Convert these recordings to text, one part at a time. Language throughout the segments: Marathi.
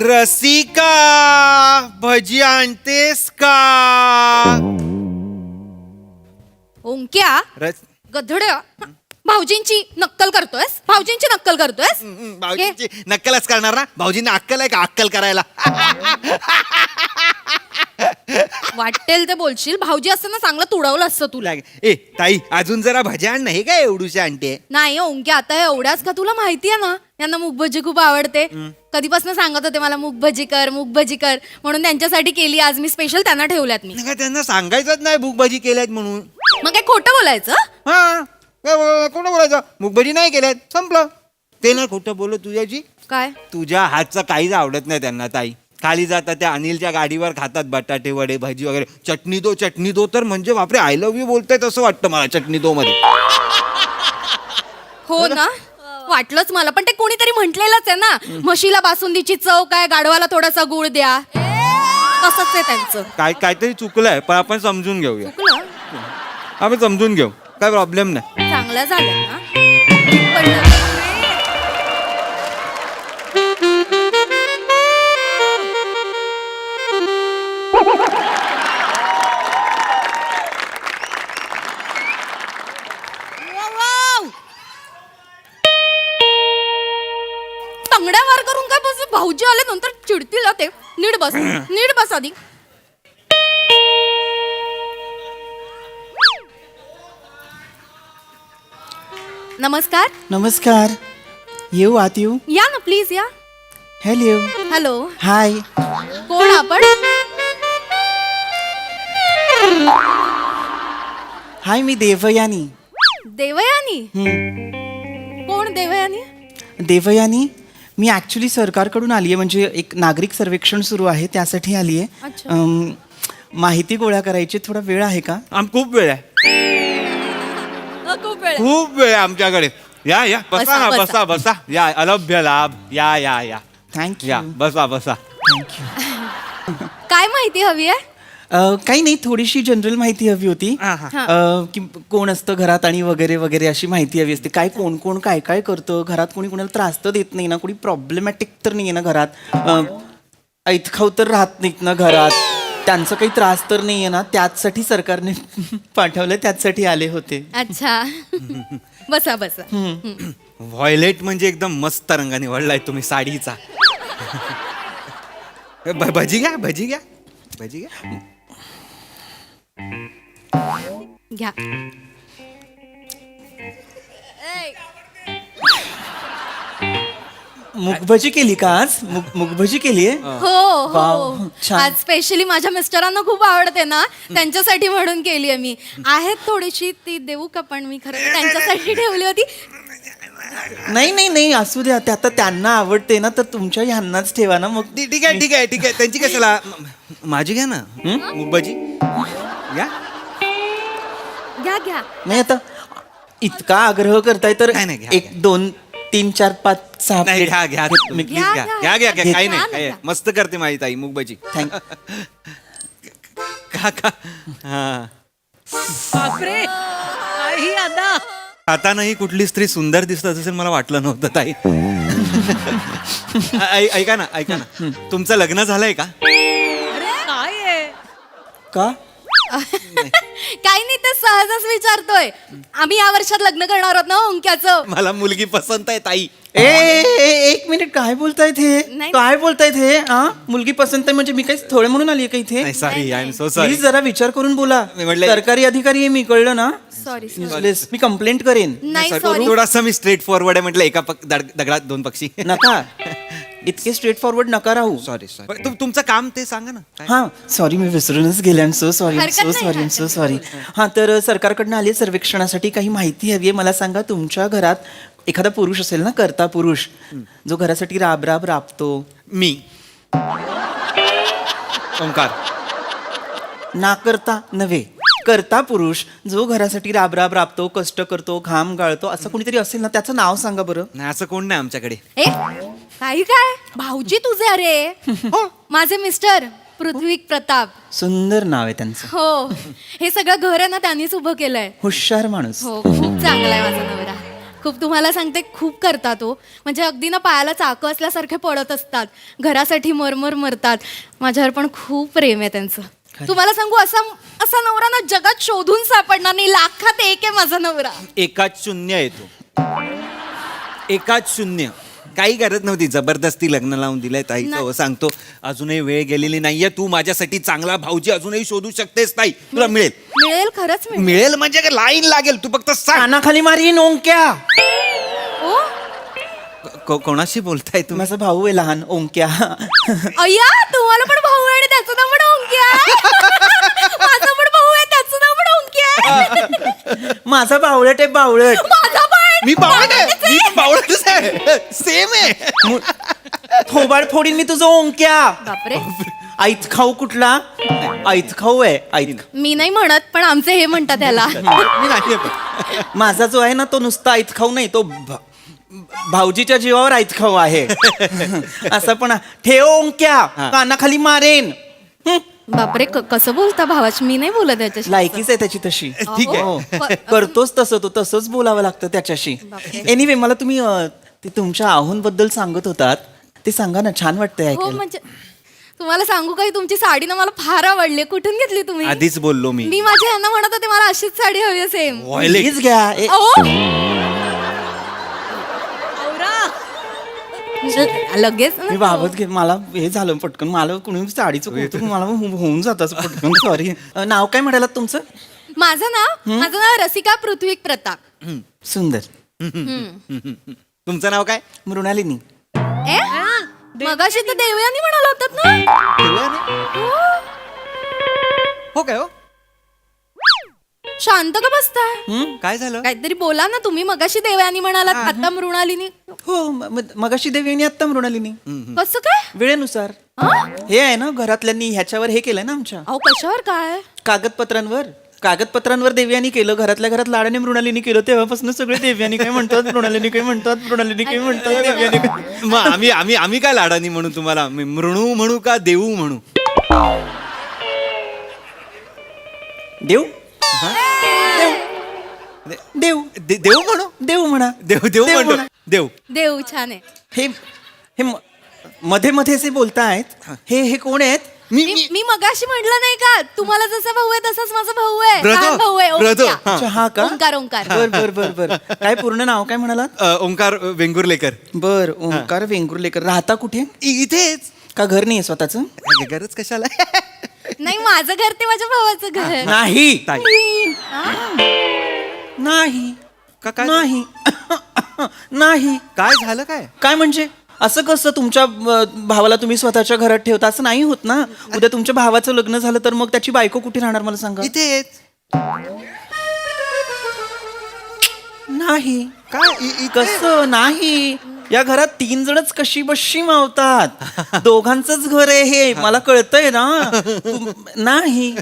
रसिका भजी आणतेस का? ओंक्या गधड्या भाऊजींची नक्कल करतोयस भाऊजींची नक्कलच करणार ना? भाऊजींना अक्कल आहे का अक्कल करायला? वाटेल ते बोलशील. भाऊजी असताना चांगलं तुडवलं असतं तुला. ए ताई अजून जरा भजी आण ना. हे काय एवढूशी आणते? नाही ओंक्या आता हे एवढ्याच का? तुला माहितीये ना यांना मूगभजी खूप आवडते. कधीपासून सांगत होते मला मूगभजी कर म्हणून त्यांच्यासाठी केली आज मी स्पेशल. त्यांना ठेवल्यात मी. काय त्यांना सांगायचंच नाही मूग भजी केल्यात म्हणून. मग काय खोटं बोलायचं? हा कोण बोलायचं? मूग भजी नाही केल्यात संपलं. ते ना खोटं बोल तुझ्याची. काय तुझ्या हातचं काहीच आवडत नाही त्यांना ताई. खाली जातात त्या अनिलच्या गाडीवर खातात बटाटे वडे भजी वगैरे. चटणी दो तर म्हणजे बापरे आय लव्ह यू बोलतायत असं वाटतं मला चटणी दो मध्ये. हो ना वाटलंच मला. पण ते कोणीतरी म्हटलेलंच आहे ना म्हशीला बासुंदीची चव काय गाढवाला थोडासा गुळ द्या. तसंच आहे त्यांचं. काहीतरी चुकलंय पण आपण समजून घेऊया. चुकलं? आपण समजून घेऊ काय प्रॉब्लेम नाही. चांगलं झालं ना. पण तंगड्या वार करून काय बस. भाऊजी आले नंतर चिडतील ते. नीट बस आधी. नमस्कार येऊ आत येऊ. या ना प्लीज या. Hello hi. कोण आपण? हाय मी देवयानी. देवयानी? कोण देवयानी? देवयानी मी ऍक्च्युली सरकारकडून आली आहे. म्हणजे एक नागरिक सर्वेक्षण सुरू आहे त्यासाठी आली अच्छा. आहे. माहिती गोळा करायची. थोडा वेळ आहे का? खूप वेळ आहे. खूप वेळ आहे आमच्याकडे. या बसा बसा. या अलभ्य लाभ. या थँक्यू. या बसा थँक्यू. काय माहिती हवी आहे? काही नाही थोडीशी जनरल माहिती हवी होती. की कोण असतं घरात आणि वगैरे वगैरे अशी माहिती हवी असते. काय कोण कोण काय काय करतं घरात. कोणी कोणाला त्रास तर देत नाही ना? कोणी प्रॉब्लेमॅटिक तर नाही आहे ना घरात? ऐतखाव तर राहत नाहीत ना घरात? त्यांचा काही त्रास तर नाही आहे ना? त्याचसाठी सरकारने पाठवलं. त्याचसाठी आले होते. अच्छा बसा. व्हायलेट म्हणजे एकदम मस्त रंग निवडलाय तुम्ही साडीचा. भजी घ्या. घ्या. मुगभजी केली का आज? मुगभजी केली आहे? हो छान. आज स्पेशली माझ्या मिस्टरांना खूप आवडते ना त्यांच्यासाठी म्हणून केली आहे मी. आहेत थोडीशी ती देऊ का? पण मी खरं त्यांच्यासाठी ठेवली होती. नाही असू द्या. ते आता त्यांना आवडते ना तर तुमच्या ह्यांनाच ठेवा ना. मग ठीक आहे त्यांची कशाला. माझी घ्या ना मूग भजी घ्या. घ्या. नाही आता इतका आग्रह करताय तर नाही, घ्या, 1 2 3 4 5 6 नाही घ्या तुम्ही प्लीज घ्या. घ्या काही घ्या. नाही मस्त करते माझी ताई मूग भजी. का हा बापरे आई आदा. खातानाही कुठली स्त्री सुंदर दिसत असेल मला वाटलं नव्हतं ताई. ऐका ना तुमचं लग्न झालंय का? अरे काय आहे? का? काही नाही ते सहजच विचारतोय. आम्ही या वर्षात लग्न करणार आहोत ना ओंक्याचं. मला मुलगी पसंत आहे ताई. एक मिनिट काय बोलतायत हे? नाही. काय बोलतायत हे? मुलगी पसंत आहे म्हणजे मी काही थोडे म्हणून आली आहे का इथे? Sorry I am so sorry. Please जरा विचार करून बोला. मी म्हटलं- सरकारी अधिकारी आहे मी. कळलं ना? Sorry Useless. मी कंप्लेंट करेन. नाही सॉरी. थोडासा मी स्ट्रेट फॉरवर्ड आहे म्हटलं. एका दगडात 2 पक्षी. नका इतके स्ट्रेट फॉरवर्ड नका राहू. सॉरी तुमचं काम ते सांगा ना काय? हा सॉरी मी विसरूनच गेले. I so sorry. हरकत नाही, सो सॉरी. हा तर सरकारकडनं आली सर्वेक्षणासाठी काही माहिती हवी आहे. मला सांगा तुमच्या घरात एखादा पुरुष असेल ना कर्ता पुरुष जो घरासाठी राबतो. मी ओंकार. ना करता नव्हे करता पुरुष जो घरासाठी राबतो कष्ट करतो घाम गाळतो असं कोणीतरी असेल ना त्याचं नाव सांगा बरं. नाही असं कोण नाही आमच्याकडे. काही काय भाऊजी तुझे? अरे माझे मिस्टर पृथ्वी प्रताप. सुंदर नाव आहे त्यांचं. हो हे सगळं घर आहे ना त्यांनीच उभं केलंय. हुशार माणूस. हो खूप चांगला आहे माझा नवरा. खूप तुम्हाला सांगते खूप करतात तो म्हणजे अगदी ना पायाला चाकं असल्यासारखे पडत असतात घरासाठी मरमर मरतात माझ्यावर पण खूप प्रेम आहे त्यांचं तुम्हाला सांगू असा नवरा ना जगात शोधून सापडणार नाही लाखात एक आहे माझा नवरा एकाच शून्य येतो एकाच शून्य काही गरज नव्हती जबरदस्ती लग्न लावून दिलंय ताईचं हो सांगतो अजूनही वेळ गेलेली नाहीये तू माझ्यासाठी चांगला भाऊजी अजूनही शोधू शकतेस ताई तुला मिळेल मिळेल खरंच मिळेल मिळेल म्हणजे काय लाईन लागेल तू फक्त सांग कानाखाली मारीन ओंक्या. ओ कोणाशी बोलताय तुम्ही माझा भाऊ आहे लहान ओंक्या. अय्या तुम्हाला पण भाऊ आहे आणि त्याचं नाव पण ओंक्या आहे. माझा पण भाऊ आहे त्याचं नाव पण ओंक्या आहे. माझा बावळट आहे बावळट. माझा पण मी बावळट आहे मी बावळटच आहे सेम आहे थोबाड फोडीन मी तुझं ओंक्या. बापरे आईच खाऊ कुठला आईच खाऊ आहे आईच. मी नाही म्हणत पण आमचे हे म्हणतात त्याला मी नाही आहे. माझा जो आहे ना तो नुसता आईच खाऊ नाही तो भाऊजीच्या जीवावर आईच खाऊ आहे. असं पण ठेव ओंक्या कानाखाली मारेन. बापरे कसं बोलता भावाच मी नाही बोलत त्याच्याशी लायकीच आहे त्याची तशी. ठीक आहे हो. करतोच तसं तो तसंच बोलावं लागतं त्याच्याशी. एनिवे मला तुम्ही ते तुमच्या आहोंबद्दल सांगत होतात ते सांगा ना छान वाटतंय हो ऐकायला. म्हणजे तुम्हाला सांगू काही तुमची साडी ना मला फार आवडली कुठून घेतली तुम्ही आधीच बोललो मी मी माझ्या यांना म्हणत होते मला अशीच साडी हवी सेम प्लीज घ्या. लगेच मी बाबत घे मला हे झालं पटकन मला कुणी साडीचं कौतुक मला होऊन जात असं पटकन. सॉरी. नाव काय म्हणालात तुमचं. माझं नाव रसिका पृथ्वीक प्रताप सुंदर. तुमचं नाव काय मृणालिनी. ए मगाशी तर देवयानी म्हणाला होतात ना हो काय हो शांत का बसताय काय झालं काहीतरी बोला ना तुम्ही मगाशी देवयानी म्हणालात आता मृणालिनी हो मगाशी देवीने आत्ता मृणालिनी. कसं काय वेळेनुसार हं? हे आहे ना घरातल्यांनी ह्याच्यावर हे केलंय ना आमच्या अहो कशावर काय कागदपत्रांवर देव्यानी केलं घरातल्या घरात लाडाने मृणालिनी केलं तेव्हापासून सगळे देव्यानी काय म्हणतात मृणालिनी काय म्हणतात मृणालिनी काय म्हणतात देव्यानी काय. मग आम्ही काय लाडानी म्हणू तुम्हाला मृणू म्हणू का देऊ म्हणू देव देव देऊ म्हणू देव म्हणा देव देऊ देव म्हणतो म्हणा. देव देव छान आहे हे हे मध्ये मध्ये जे बोलतायत हे कोण आहेत. मी मगाशी म्हटलं नाही का तुम्हाला जसा भाऊ आहे तसाच माझा भाऊ आहे ब्रदर, लहान भाऊ आहे ब्रदर. ओंक्या. अच्छा, हा का ओंकार ओंकार बर बर बर बर काय पूर्ण नाव काय म्हणालात. ओंकार वेंगुर्लेकर बर ओंकार वेंगुर्लेकर. राहता कुठे इथेच का घर नाही स्वतःचं. गरज कशाला नाही माझं घर ते माझ्या भावाचं घर नाही ताई नाही काय नाही नाही काय झालं काय काय म्हणजे असं कसं तुमच्या भावाला तुम्ही स्वतःच्या घरात ठेवता असं नाही होत ना. उद्या तुमच्या भावाचं लग्न झालं तर मग त्याची बायको कुठे राहणार मला सांगा. इथेच नाही काय कसं नाही या घरात 3 जणच कशी बशी मावतात. दोघांचंच घर आहे हे मला कळतंय ना. नाही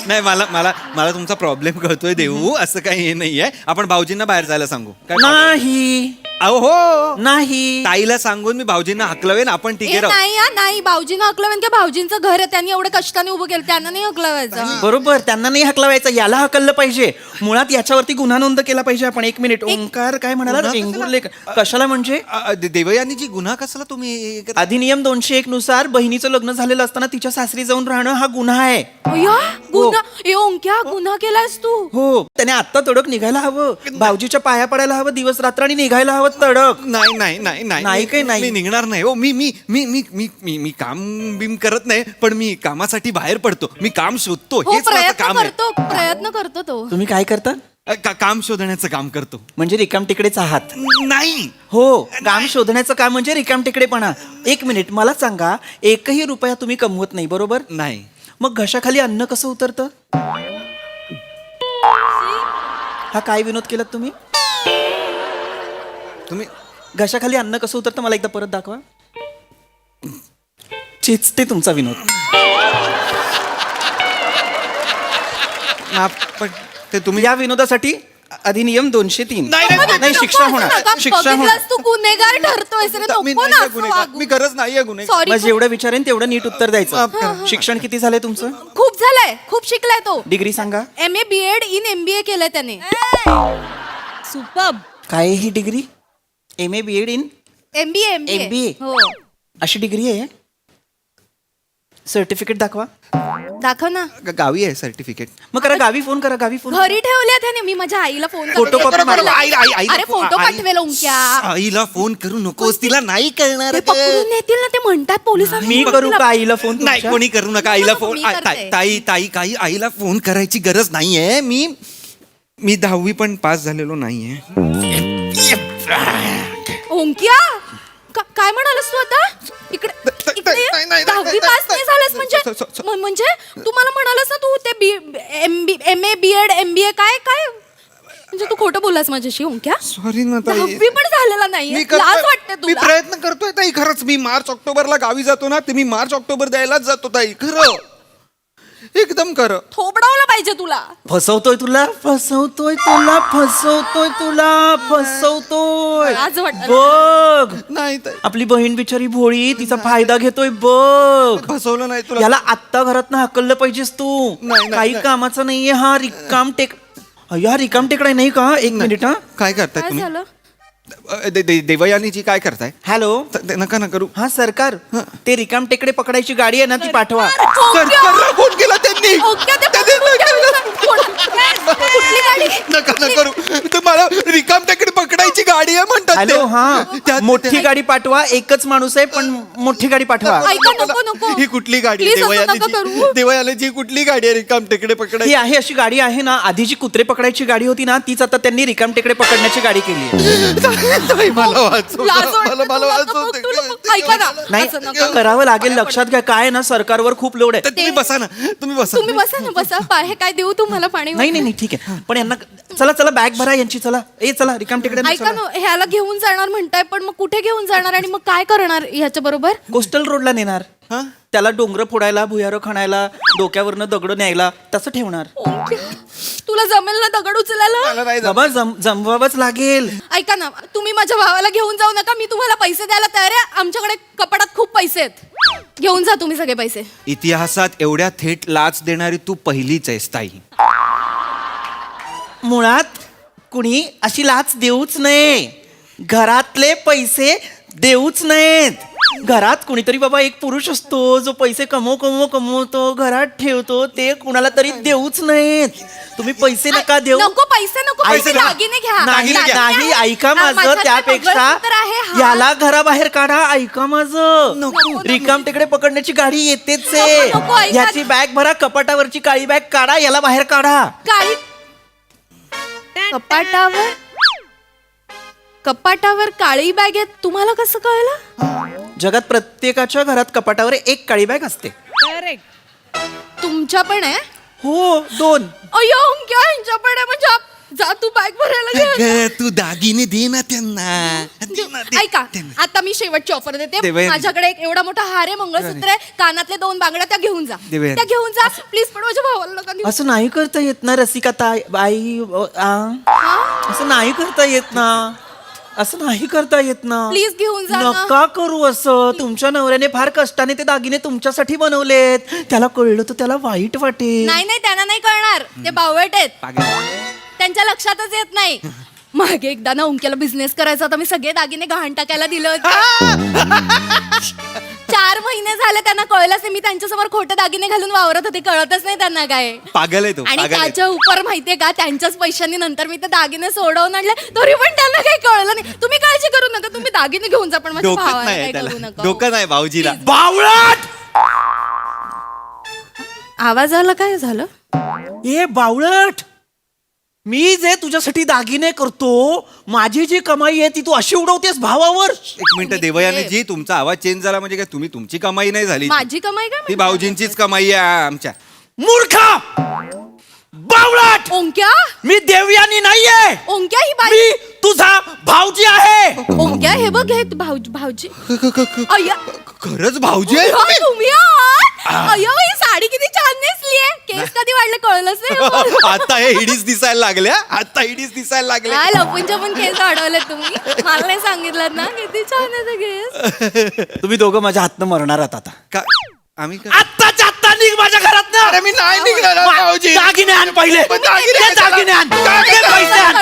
नाही मला तुमचा प्रॉब्लेम कळतोय देऊ असं काही हे नाहीये आपण भाऊजींना बाहेर जायला सांगू काय नाही अहो हो नाही ताईला सांगून मी भाऊजींना हकलवेन आपण ठीक ए, आहे नाही हा, नाही भाऊजीनं हकलवायचं किंवा भाऊजींचं घर आहे त्यांनी एवढं कष्टाने उभं केलं त्यांना नाही हकलवायचं बरोबर त्यांना नाही हकलवायचं याला हकललं पाहिजे. मुळात याच्यावरती गुन्हा नोंद केला पाहिजे आपण. 1 मिनिट ओंकार काय म्हणाला गुन्हा वेंगुर्लेकर कशाला म्हणजे देवयानीची गुन्हा कसला तुम्ही अधिनियम 201 नुसार बहिणीचं लग्न झालेलं असताना तिच्या सासरी जाऊन राहणं हा गुन्हा आहे. अय्या, गुन्हा ए ओंक्या गुन्हा केलास तू हो त्याने आता तडक निघायला हवं. भाऊजीच्या पाया पडायला हवं दिवस रात्र आणि निघायला हवं तडक. नाही नाही नाही नाही काही नाही. मी निघणार नाही हो मी काम बिम करत नाही पण मी कामासाठी बाहेर पडतो मी काम शोधतो हो हेच माझं प्रयत्न काम आहे करतो प्रयत्न करतो तो तुम्ही काय करता काम शोधण्याचं काम करतो म्हणजे रिकाम तिकडेच आहात. नाही हो काम शोधण्याचं काम म्हणजे रिकाम टिकडेपणा. 1 मिनिट मला सांगा 1ही रुपया तुम्ही कमवत नाही बरोबर. नाही मग घशाखाली अन्न कसं उतरतं. हा काय विनोद केलात तुम्ही. तुम्ही घशाखाली अन्न कसं उतरतं मला एकदा परत दाखवा. चेचते तुमचा विनोद. पण ते तुम्ही या विनोदासाठी अधिनियम 203 नाही, नाही शिक्षा होणार शिक्षा होणार. तू गुन्हेगार ठरतोय मी नाहीये गुन्हेगार. मी खरंच नाहीये गुन्हेगार सॉरी मग जेवढं विचारेन तेवढं नीट उत्तर द्यायचं. शिक्षण किती झालंय तुमचं. खूप झालंय खूप शिकलाय तो डिग्री सांगा. MA BEd इन MBA केलंय त्याने सुपर काय ही degree? MA BEd in MBA MBA? हो अशी डिग्री आहे? सर्टिफिकेट दाखवा. दाखव ना. गावी आहे सर्टिफिकेट. मग करा गावी फोन करा, गावी फोन. घरी ठेवले त्याने. मी माझ्या आईला फोन फोटो कॉपी मारा. अरे फोटो पाठवेल ओंक्या. आईला फोन करू नकोस, तिला नाही कळणार. ते पकडून नेतील ना, ते म्हणतात पोलिसांना. मी करू का आईला फोन? नाही, कोणी करू नका आईला नको, फोन. मी करते. ताई काही आईला फोन करायची गरज नाहीये. मी 10वी पण पास झालेलो नाहीये. ओंक्या काय म्हणालस तू आता? इकडे नाही. 10वी पास नाही झालेस म्हणजे तू मला म्हणालस ना तू ते MA BEd MBA काय म्हणजे तू खोटं बोललास माझ्याशी ओंक्या. सॉरी ना ताई. 10वी पण झालेला नाही. मी लाज वाटते मी तुला. प्रयत्न करतोय ताई. खरंच मी मार्च ऑक्टोबरला गावी जातो ना, ते मी मार्च ऑक्टोबर द्यायलाच जातो ताई. खरं एकदम खरं. थोबडावलं पाहिजे तुला. फसवतोय तुला. लाज वाटतं. बघ नाही ताई, आपली बहीण बिचारी भोळी, तिचा फायदा घेतोय बघ. फसवलं नाही तुला. याला आत्ता घरात ना हाकललं पाहिजेस तू. नाही, काही नाही. कामाचा नाहीये हा रिकाम टेकडा नाही का? एक मिनिट हा. काय करताय काय तुम्ही? झालं? देवयानीची काय करताय? हॅलो. नका ना करू. हा सरकार, ते रिकाम टेकडे पकडायची गाडी आहे ना, ती पाठवा. सरकारला फोन केला त्यांनी. ओंक्या, ते पकडून ठेवलं. कुठली गाडी? नका ना करू. तुम्हाला रिकाम टेकडे पकडायची गाडी आहे म्हणतात हॅलो. ते. हा मोठी गाडी पाठवा. एकच माणूस आहे पण मोठी गाडी पाठवा. ऐका, नको. ही कुठली गाडी Please असं नका करू. देवयानीची कुठली गाडी आहे रिकाम टेकडे ही पकडायची? आहे अशी गाडी आहे ना, आधी जी कुत्रे पकडायची गाडी होती ना, तीच आता त्यांनी रिकाम टेकडे पकडण्याची गाडी केली. ताई, मला वाचव. लाज वाटते मला तुला. वाचव. तुला- ऐका ना. नाही असं नका. करावं लागेल. लक्षात घ्या काय आहे ना, सरकारवर खूप लोड आहे. तुम्ही बसा ना. तुम्ही बसा. तुम्ही बसा ना, बसा. हे काय देऊ तुम्हाला पाणी? नाही ठीक आहे. पण यांना चला बॅग भरा यांची. चला रिकाम टेकडे. ऐका ना, ह्याला घेऊन जाणार म्हणताय, पण मग कुठे घेऊन जाणार आणि मग काय करणार ह्याच्या बरोबर? कोस्टल रोडला नेणार. त्याला डोंगर फोडायला, भुयारं खणायला, डोक्यावरनं दगड न्यायला, तसं ठेवणार. तुला जमेल ना दगड उचलायला? मला नाही जमत. बाबा जमवावंच लागेल. ऐका ना, तुम्ही माझ्या भावाला घेऊन जाऊ नका. मी तुम्हाला पैसे द्यायला तयार आहे. आमच्याकडे कपाटात खूप पैसे आहेत. घेऊन जा तुम्ही सगळे पैसे. इतिहासात एवढ्या थेट लाच देणारी तू पहिलीच आहेस ताई. मुळात कुणी अशी लाच देऊच नये. घरातले पैसे देऊच नाहीत. घरात कुणीतरी बाबा एक पुरुष असतो जो पैसे कमवतो, घरात ठेवतो, ते कुणाला तरी देऊच नाहीत. तुम्ही पैसे नका देऊ. नको पैसे नको. पैसे पैसे दागिने घ्या. नाही दागिने घ्या. ऐका माझं. माझ्याकडे त्यापेक्षा मंगळसूत्र आहे. हा. याला घराबाहेर काढा. ऐका माझं. नको. रिकाम टेकडे पकडण्याची गाडी येतेच नको, ऐका. आहे. याची बॅग भरा. कपाटावरची काळी बॅग काढा. याला बाहेर काढा. काळी कपाटावर काळी बॅग आहे. तुम्हाला कसं कळलं? जगात प्रत्येकाच्या घरात कपाटावर एक काळी बॅग असते. करेक्ट. तुमच्या पण आहे? हो 2. अय्यो ओंक्या, ह्यांच्या पण आहे म्हणजे जा तू बॅग भरायला घे. अगं, तू दागिने दे ना त्यांना. दे ना, दे. ऐका, आता मी शेवटची ऑफर देते. देवयानी. माझ्याकडे एक एवढा मोठा हार आहे, मंगळसूत्र आहे, कानातले 2 बांगड्या, त्या घेऊन जा. देवयानी. त्या घेऊन जा प्लीज. पण माझ्या भावाला नका देऊ. असं नाही करता येत ना रसिका बाई. असं नाही करता येत ना. असं नाही करता येत ना. प्लीज घेऊन जा ना. नका करू असं. तुमच्या नवऱ्याने फार कष्टाने ते दागिने तुमच्यासाठी बनवलेत. त्याला कळलं तर त्याला वाईट वाटेल. नाही त्यांना नाही कळणार. ते बावळट आहेत. त्यांच्या लक्षातच येत नाही. मागे एकदा ना ओंक्याला बिझनेस करायचा होता. मी सगळे दागिने गहाण टाकायला दिले होते. 4 महिने झाले त्यांना कळलंच नाही. मी त्यांच्यासमोर खोटे दागिने घालून वावरत होते. कळतच नाही त्यांना काय. पागल आहे तो. आणि पागल आहे. त्याच्या उपर माहितीये का, त्यांच्याच पैशांनी नंतर मी ते दागिने सोडवून आणले, तरी पण त्यांना काही कळलं नाही. तुम्ही काळजी करू नका. तुम्ही दागिने घेऊन जा, पण माझ्या डोकं भावाला नाही काही करू त्याला. नका. डोकं नाही भाऊजीला. बावळट. आवाज आला? काय झालं? ए बावळट, मी जे तुझ्यासाठी दागिने करतो, माझी जी कमाई आहे ती तू अशी उडवतेस भावावर. एक मिनिट देवयानी जी, तुमचा आवाज चेंज झाला म्हणजे काय तुमची कमाई नाही झाली. माझी कमाई काय ती भाऊजींचीच कमाई आहे आमच्या. मूर्खा, बावळट. ओंक्या मी देवयानी नाहीये. ओंक्या ही बाई. मी तुझा भाऊजी आहे. ओंक्या हे बघ, हे भाऊजी. अय्या, खरंच भाऊजी आहे अय्या, तुम्ही? तुम्ही आहात? अय्या, ही साडी किती छान नेसलीये. केस कधी वाढले कळलंच नाही. आता हे हिडीच दिसायला लागल्या. आता हिडीच दिसायला लागल्या. काय लपून छपून केस वाढवले तुम्ही? मला नाही सांगितलं ना. किती छान आहे ते केस. तुम्ही दोघं माझ्या हातनं मरणार आहात आता. का आम्ही का? आत्ताच्या आत्ता निघ माझ्या घरात. अरे मी नाही निघणार भाऊजी. दागिने आण पहिले. दागिने ते दागिने आण. दागिने ते पैसे आण.